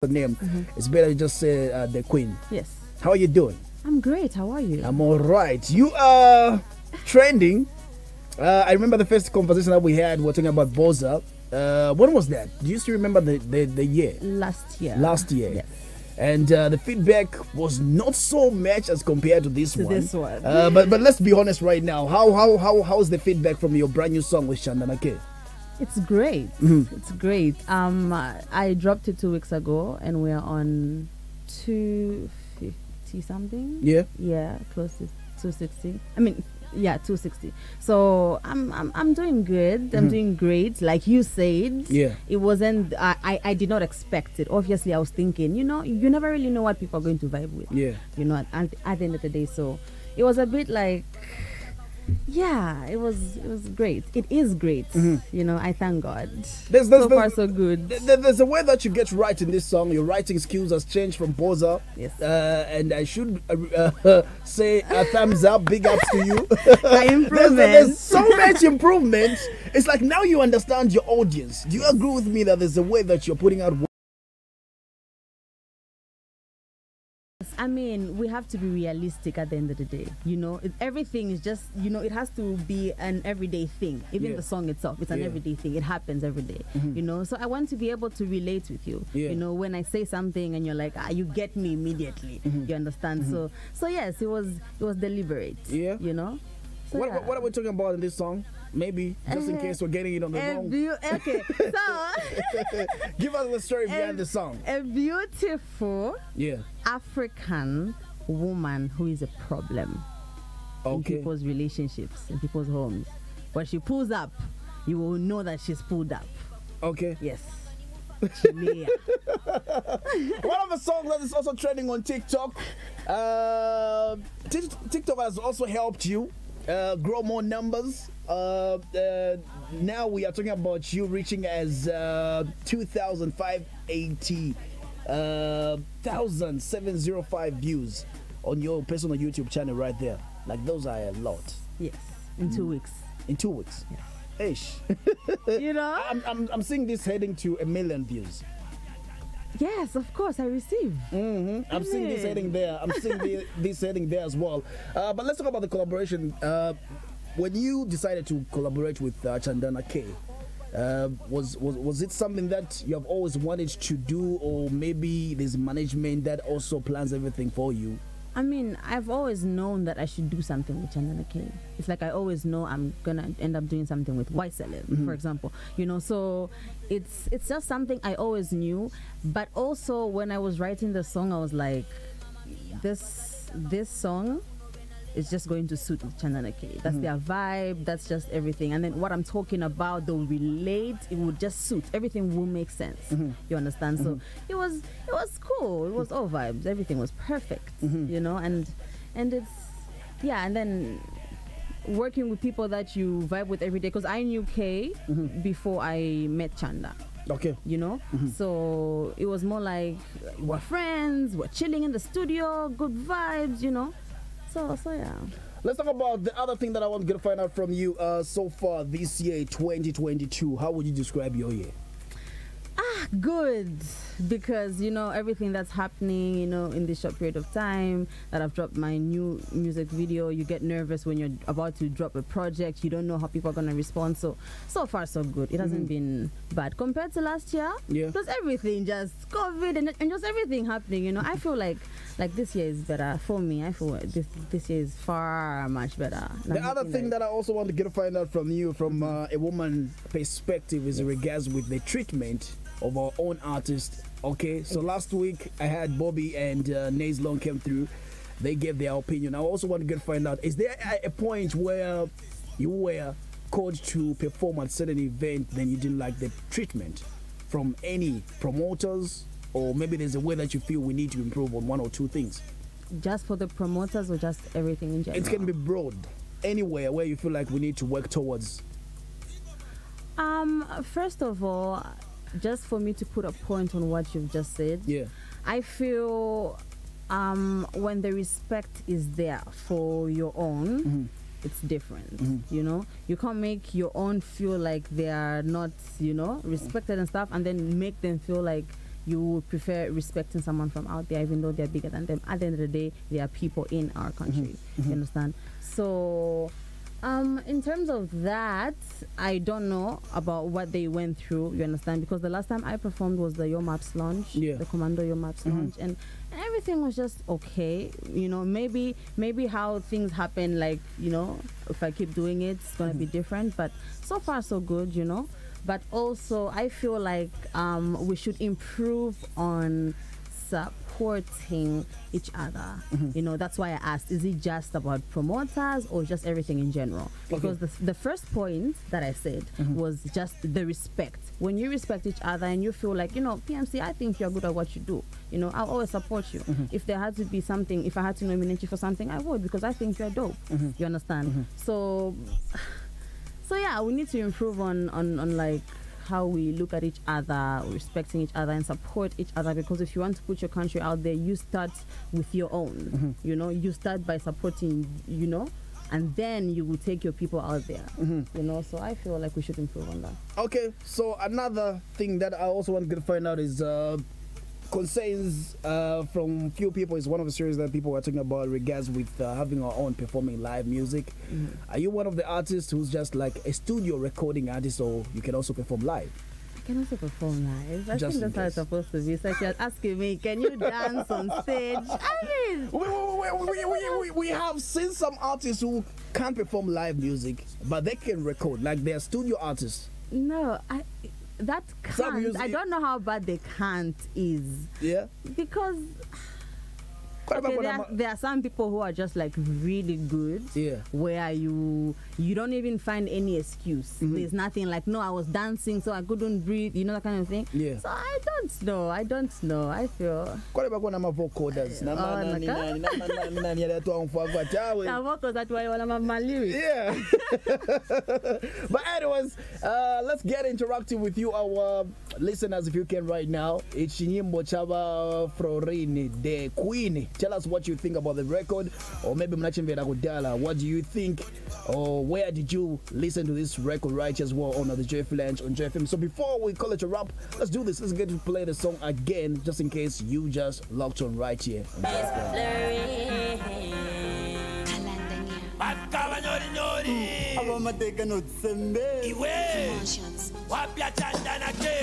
the name, it's better to just say the Queen. Yes. How are you doing? I'm great. How are you? I'm all right. You are trending. I remember the first conversation that we had. We were talking about Boza. When was that? Do you still remember the year? Last year. Last year. Yes. And the feedback was not so much as compared to this one. This one. But let's be honest right now. How's the feedback from your brand new song with Chandana K? It's great. It's great. I dropped it 2 weeks ago, and we're on 250 something. Yeah. Yeah, close to 260. I mean, yeah, 260. So I'm doing good. I'm doing great. Like you said, Yeah. it wasn't. I did not expect it. Obviously, I was thinking, you never really know what people are going to vibe with. Yeah. At the end of the day, so it was a bit like. Yeah, it was great. It is great. I thank God. So far, so good. There's a way that you get right in this song. Your writing skills has changed from Boza. Yes. And I should say a thumbs up, big ups to you. Improvement. There's so much improvement. It's like now you understand your audience. Do you agree with me that there's a way that you're putting out? I mean, we have to be realistic at the end of the day. Everything is just, it has to be an everyday thing. Even the song itself, it's an everyday thing. It happens every day, So I want to be able to relate with you. Yeah. When I say something and you're like, you get me immediately. You understand? So yes, it was deliberate. Yeah. So what are we talking about in this song? Maybe, just in case we're getting it on the wrong. Okay, so give us the story behind the song. A beautiful Yeah. African woman who is a problem in people's relationships, in people's homes. When she pulls up, you will know that she's pulled up. Okay. Yes. Leya. One of the songs that is also trending on TikTok. TikTok has also helped you grow more numbers. Now we are talking about you reaching as 2,580 1,705 views on your personal YouTube channel right there. Like those are a lot. Yes, in 2 weeks. In 2 weeks. Yes. Ish. I'm seeing this heading to 1 million views. Yes, of course, I receive. I'm seeing this heading there. I'm seeing this heading there as well. But let's talk about the collaboration. When you decided to collaborate with Chandana K, was it something that you have always wanted to do, or maybe there's management that also plans everything for you? I mean, I've always known that I should do something with Chandana K. It's like I always know I'm gonna end up doing something with White Celeb, for example. So it's just something I always knew. But also when I was writing the song, I was like, this song is just going to suit Chandana K. That's their vibe. That's just everything. And then what I'm talking about, they'll relate. It would just suit. Everything will make sense. You understand? So it was cool. It was all vibes. Everything was perfect. And it's and then working with people that you vibe with every day. Because I knew K before I met Chanda. Okay. So it was more like we're friends. We're chilling in the studio. Good vibes. So yeah. Let's talk about the other thing that I want to find out from you so far this year, 2022. How would you describe your year? Good, because everything that's happening in this short period of time that I've dropped my new music video. You get nervous when you're about to drop a project. You don't know how people are going to respond. So far so good. It hasn't been bad compared to last year. Yeah. Plus everything, just COVID and just everything happening. I feel like this year is better for me. I feel this year is far much better. The other thing that I also want to find out from you, from a woman perspective, is in regards with the treatment of our own artists. Okay, so last week I had Bobby and Naze Long came through. They gave their opinion. I also want to find out, is there a point where you were called to perform at certain event, then you didn't like the treatment from any promoters, or maybe there's a way that you feel we need to improve on one or two things? Just for the promoters or just everything in general? It can be broad. Anywhere where you feel like we need to work towards. First of all, just for me to put a point on what you've just said, I feel when the respect is there for your own, it's different. You can't make your own feel like they are not respected and stuff, and then make them feel like you would prefer respecting someone from out there, even though they're bigger than them. At the end of the day, they are people in our country. You understand? So, in terms of that, I don't know about what they went through, you understand? Because the last time I performed was the Yo Maps launch, the Commando Yo Maps launch, and everything was just okay. You know, maybe how things happen, like, you know, if I keep doing it, it's going to be different, but so far so good, you know. But also, I feel like we should improve on supporting each other. You know, that's why I asked, is it just about promoters or just everything in general? Because the first point that I said was just the respect. When you respect each other and you feel like, you know, PMC, I think you're good at what you do, you know, I'll always support you. If there had to be something, if I had to nominate you for something, I would, because I think you're dope. You understand? So yeah, we need to improve on like how we look at each other, respecting each other and support each other, because if you want to put your country out there, you start with your own. You know, you start by supporting, you know, and then you will take your people out there. You know, so I feel like we should improve on that. Okay, so another thing that I also want to find out is concerns from few people is one of the series that people were talking about regards with having our own performing live music. Are you one of the artists who's just like a studio recording artist, or you can also perform live? I can also perform live. I Just think that's how it's supposed to be. It's like you're asking me, can you dance on stage? I mean, we have seen some artists who can't perform live music, but they can record, like they're studio artists. no, that Some can't. music- I don't know how bad they can't is. Yeah. Because okay, there are some people who are just like really good. Yeah. Where you don't even find any excuse. There's nothing like, no, I was dancing so I couldn't breathe, you know, that kind of thing. Yeah. So I don't know. I feel vocoders. that's why one of my lyrics. Yeah. But anyways, let's get interactive with you, our listeners, if you can right now. It's Nyimbo Chaba Flerine, the Queen. Tell us what you think about the record, or maybe Mnachimvera Kudala. What do you think, or where did you listen to this record right as well on the JF Lounge on JFM? So before we call it a wrap, let's do this. Let's get to play the song again, just in case you just locked on right here.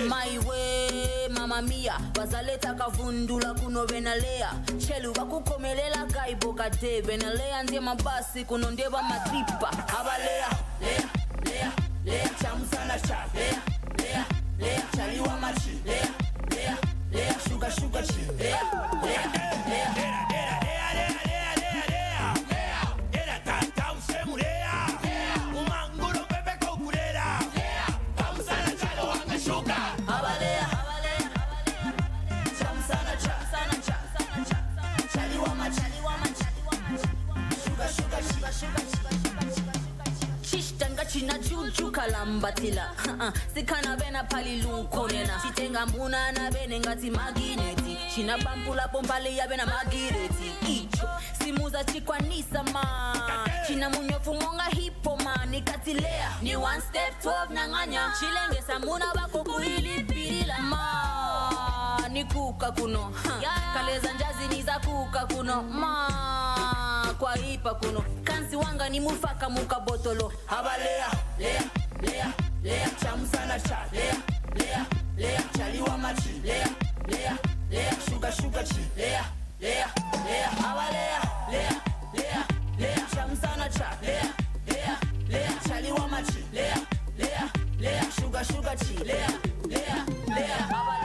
My way, mama mia, bazaleta kavundula kunovena Leya. Chelu bakukomelela kaiboka debe na Leya ndiye mabasi kunondeba matripa. Aba Leya, chamusana cha. Leya, chaliwa machi. Leya, sugar chi. Leya. China chuchu kalambatila sikana bena pali lunkonena chitenga mbuna na bene ngati magineti china bampula pombali ya bena magireti icho simuza chikwanisa ma china munyofu monga hipo ma nikati Leya ni one step 12 nanganya chilenge samuna bako kuilipilila ma nikuka kuno kaleza njazi niza kuka kuno ma kwa hipa kuno kansi wanga ni mufaka muka botolo aba Leya chamusana cha Leya chaliwa machi Leya sugar chi Leya aba Leya chamusana cha Leya chaliwa machi Leya sugar chi Leya aba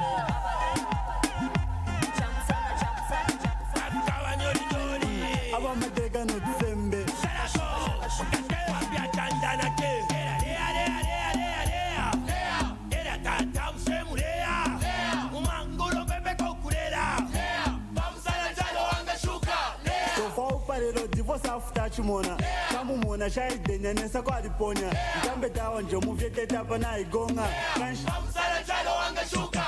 Chimona kamu mona shahide nyanesa kwa diponya ngambe dawa nje muvyete tapa na igonga kamsala chalo wangeshuka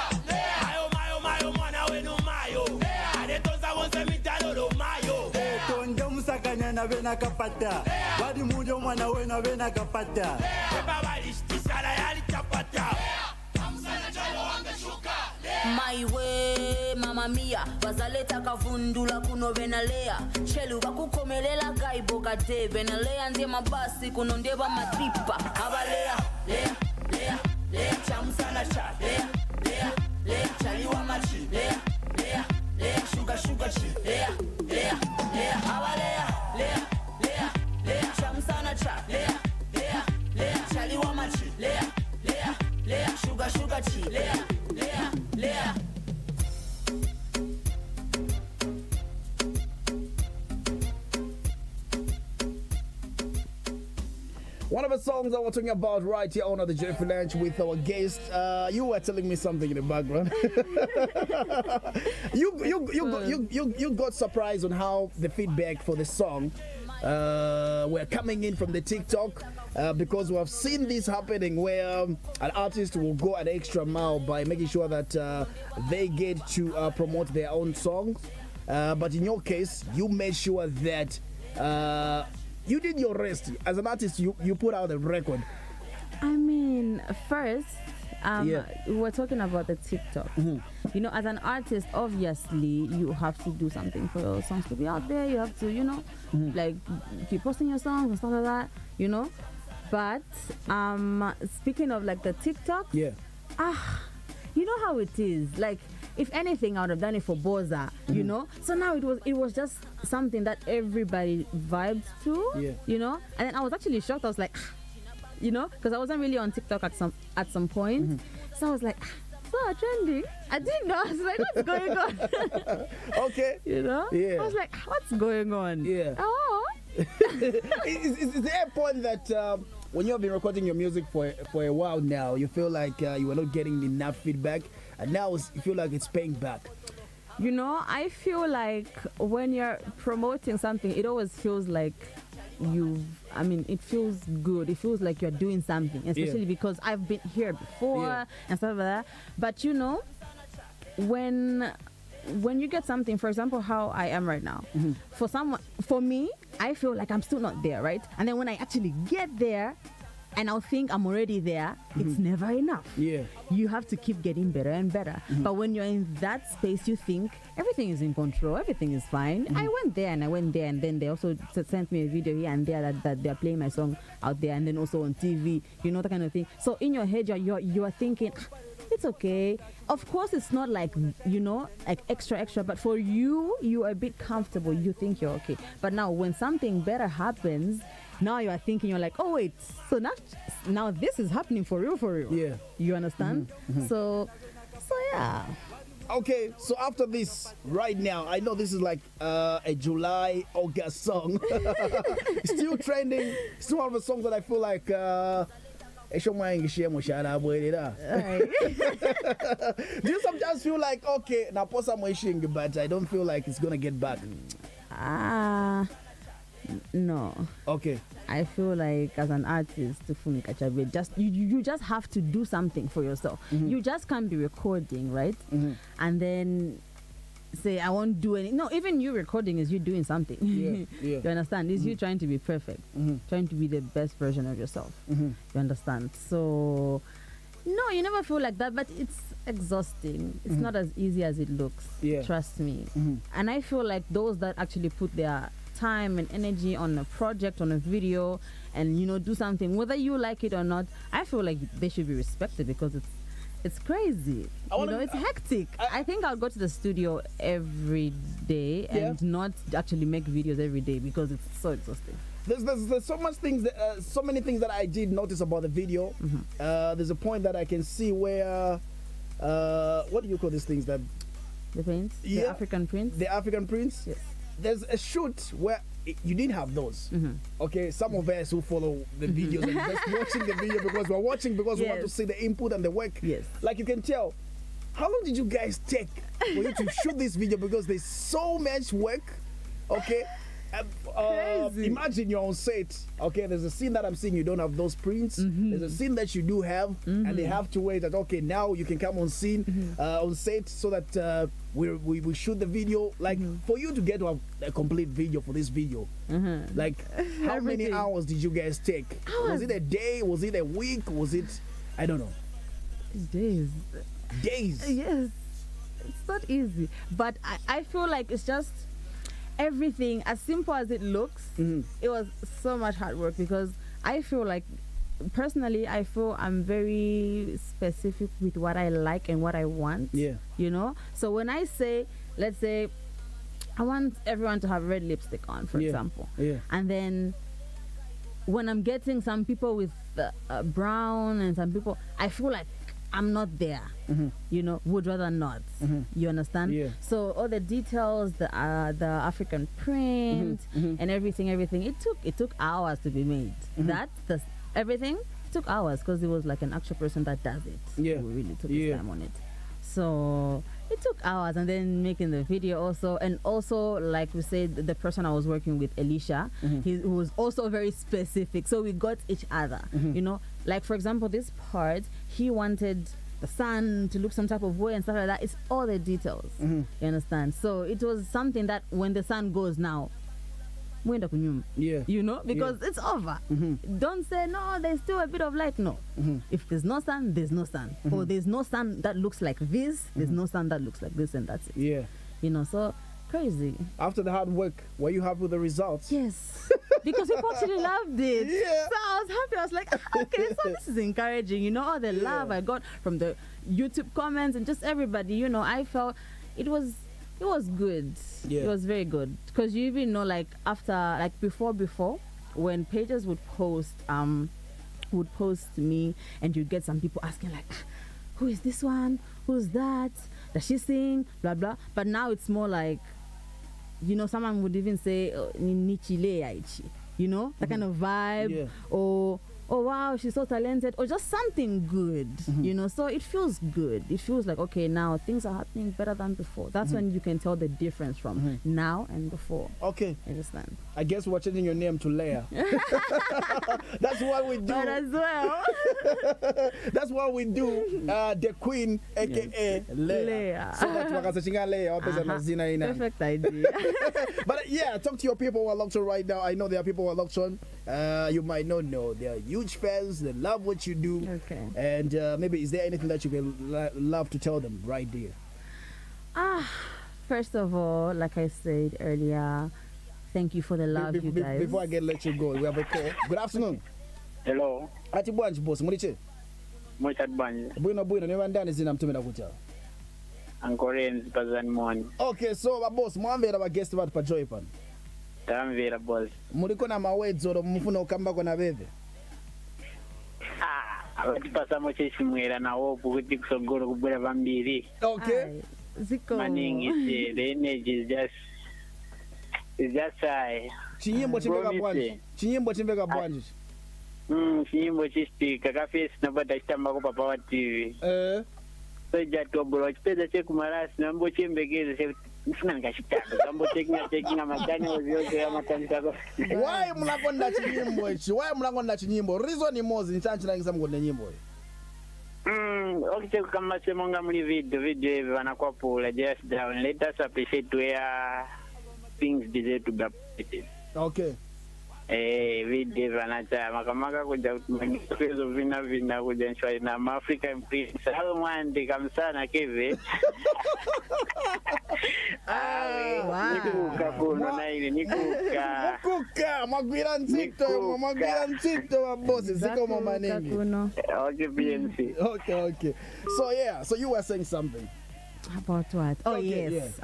mayo mwana wenu mayo adetonza wonse mitalo mayo tonde musakanya na bena kapata wadi mujo mwana wenu bena kapata baba balishtisala yali chapata kamsala chalo wangeshuka My way, mama mia, bazaleta kavundula kuno bena Leya. Chelu bakukomelela gaibo gade bena Leya nde mabasi kuno ndeba matripa. Aba Leya, chamusana cha. Leya, chaliwa machi. Leya, sugar chi. Leya, aba Leya, chamusana cha. Leya, chaliwa machi. Leya, sugar chi. Leya. One of the songs that we're talking about right here on the Joyful Lunch with our guest. You were telling me something in the background. you got surprised on how the feedback for the song were coming in from the TikTok, because we have seen this happening where an artist will go an extra mile by making sure that they get to promote their own songs. But in your case, you made sure that you did your rest. As an artist, you put out a record. I mean, first, we were talking about the TikTok. You know, as an artist, obviously, you have to do something for your songs to be out there. You have to, you know, like keep posting your songs and stuff like that, you know. But speaking of like the TikTok, you know how it is. Like, if anything, I would have done it for Boza, you know. So now it was just something that everybody vibed to, you know. And then I was actually shocked. I was like, you know, because I wasn't really on TikTok at some point. So I was like, so trending. I didn't know. I was like, what's going on? Okay. You know? Yeah. I was like, what's going on? Yeah. Oh. Is there a point that when you have been recording your music for a while now, you feel like you were not getting enough feedback, and now you feel like it's paying back? You know, I feel like when you're promoting something, it always feels like it feels good. It feels like you're doing something, especially because I've been here before and stuff like that. But you know, when you get something, for example, how I am right now, for me, I feel like I'm still not there, right? And then when I actually get there, and I'll think I'm already there, it's never enough. Yeah. You have to keep getting better and better. But when you're in that space, you think everything is in control, everything is fine. I went there, and then they also sent me a video here and there that they're playing my song out there, and then also on TV, you know, that kind of thing. So in your head, you are thinking, it's okay. Of course, it's not like, you know, like extra, but for you are a bit comfortable. You think you're okay. But now when something better happens, now you are thinking, you're like, oh wait, so now this is happening for real. Yeah. You understand? So yeah. Okay, so after this, right now, I know this is like a July, August song. Still trending. Still one of the songs that I feel like do you sometimes feel like, okay, now post some wishing, but I don't feel like it's gonna get back? No. Okay. I feel like as an artist, you just have to do something for yourself. You just can't be recording, right? And then say, I won't do any. No, even you recording is you doing something. Yeah. You understand? It's you trying to be perfect, trying to be the best version of yourself. You understand? So, no, you never feel like that, but it's exhausting. It's not as easy as it looks. Trust me. And I feel like those that actually put their time and energy on a project, on a video, and you know, do something, whether you like it or not, I feel like they should be respected, because it's crazy. It's hectic. I think I'll go to the studio every day and not actually make videos every day, because it's so exhausting. There's so many things that I did notice about the video. There's a point that I can see where what do you call these things? The prints? The African prints? The African prints? Yes. There's a shoot where you didn't have those. Okay, some of us who follow the videos and just watching the video because we want to see the input and the work. Yes. Like you can tell, how long did you guys take for you to shoot this video? Because there's so much work. Okay. Imagine you're on set. Okay, there's a scene that I'm seeing you don't have those prints. There's a scene that you do have, and they have to wait that, okay, now you can come on scene on set so that we shoot the video. Like for you to get to a complete video for this video, like how many hours did you guys take? Was it a day? Was it a week? Was it, I don't know. Days. Days. Yes. it's not easy. But I feel like it's just everything, as simple as it looks, it was so much hard work, because I feel like, personally, I feel I'm very specific with what I like and what I want. Yeah. You know? So when I say, let's say, I want everyone to have red lipstick on, for example. Yeah. And then when I'm getting some people with brown and some people, I feel like I'm not there. You know, would rather not. You understand? Yeah. So all the details, the African print and everything, it took hours to be made. Everything took hours, because it was like an actual person that does it. Yeah. Who really took his time on it. So it took hours, and then making the video also, and also, like we said, the person I was working with, Elisha, he was also very specific. So we got each other. You know, like for example, this part, he wanted the sun to look some type of way and stuff like that. It's all the details. You understand? So it was something that when the sun goes now, you know, because it's over. Don't say no, there's still a bit of light. No, if there's no sun, there's no sun. Or there's no sun that looks like this, there's no sun that looks like this, and that's it. Yeah. You know, so crazy. After the hard work, were you happy with the results? Yes, because people actually loved it. Yeah. So I was happy. I was like, okay, so this is encouraging. You know, all the love I got from the YouTube comments and just everybody. You know, I felt it was good. Yeah. It was very good, because you even know, like after, like before, when pages would post me, and you'd get some people asking like, who is this one? Who's that? Does she sing? Blah blah. But now it's more like, you know, someone would even say, Nichi Leya ichi. You know, that kind of vibe, or oh wow, she's so talented, or just something good, you know. So it feels good. It feels like, okay, now things are happening better than before. That's when you can tell the difference from now and before. Okay. Understand? I guess we're changing your name to Leya. That's what we do. But as well. That's what we do. The Queen, aka Leya. So that's what Leya. Perfect idea. But yeah, talk to your people who are locked on right now. I know there are people who are locked on. You might not know. They are huge fans. They love what you do. Okay. And maybe is there anything that you can love to tell them right there? First of all, like I said earlier, thank you for the love, you guys. Before I let you go, we have a call. Good afternoon. Hello. Ati bwanji boss, muliche? Mocha bwanji. Bwino niwe ndani zina mtumira kucha. Ankorenzi pazani mwani. Okay, so boss, mwamvera ba guest batu pa joy pan. Tamvera boss. Muliko na mawedzo mufuna ukamba kona bebe. Abatipasa moche simwera na wopu kuti kusogoro kubwera vambiri. Okay. Ziko. Maningi, the energy is just high. Chinyimbo chimveka bwanji. Chinyimbo chistika kafesi nabada chitamba kwa papa wa TV. So jatobolo chipeza chekumarasi nambo chembekeze mfuna nikashitaka kambo checking amatani ozioze ya matani kako. Why mulakonda chinyimbo ichi? Why mulakonda chinyimbo? Reason imozi nchanchilangisa mkonde nyimbo iyi. Okay, kama semonga muli video hivi wanakwapula just down. Let us appreciate where things deserve to be appreciated. Okay. Video vanacha makamaka kuja kutumagizo vina kuja nshwari na African Prince. Halo mwandi kamsana keve. Nikuka kuno na ili nikuka. Nikuka magwira ntito wa bossi ziko mama ningi. Okay, BNC. Okay. So yeah, so you were saying something. About what? Oh Okay, yes.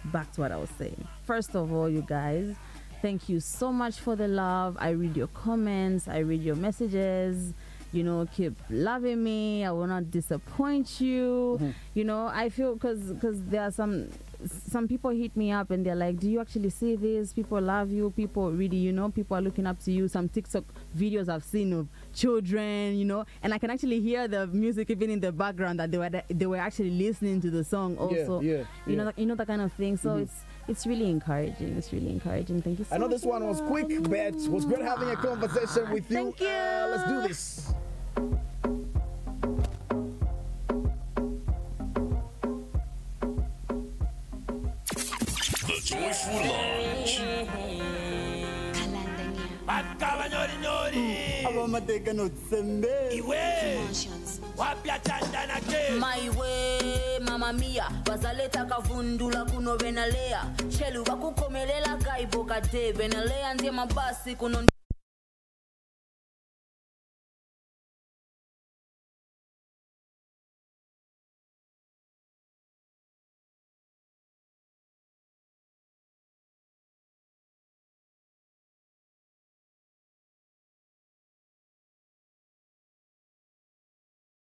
Back to what I was saying. First of all, you guys, thank you so much for the love. I read your comments, I read your messages. You know, keep loving me. I will not disappoint you. You know, I feel because there are some people hit me up and they're like, do you actually see this? People love you. People really, you know, people are looking up to you. Some TikTok videos I've seen of children, you know, and I can actually hear the music even in the background that they were actually listening to the song also. You know that kind of thing. So it's really encouraging. It's really encouraging. Thank you so much. I know this one was quick, but it was good having a conversation with you. Thank you. Let's do this. The Joyful Lounge. Abamateka no tsembe. Iwe. My way, mama mia, bazaleta kavundula kuno benalea. Chelu bakukomelela kaibo kadebe na Leya ndiye mabasi kuno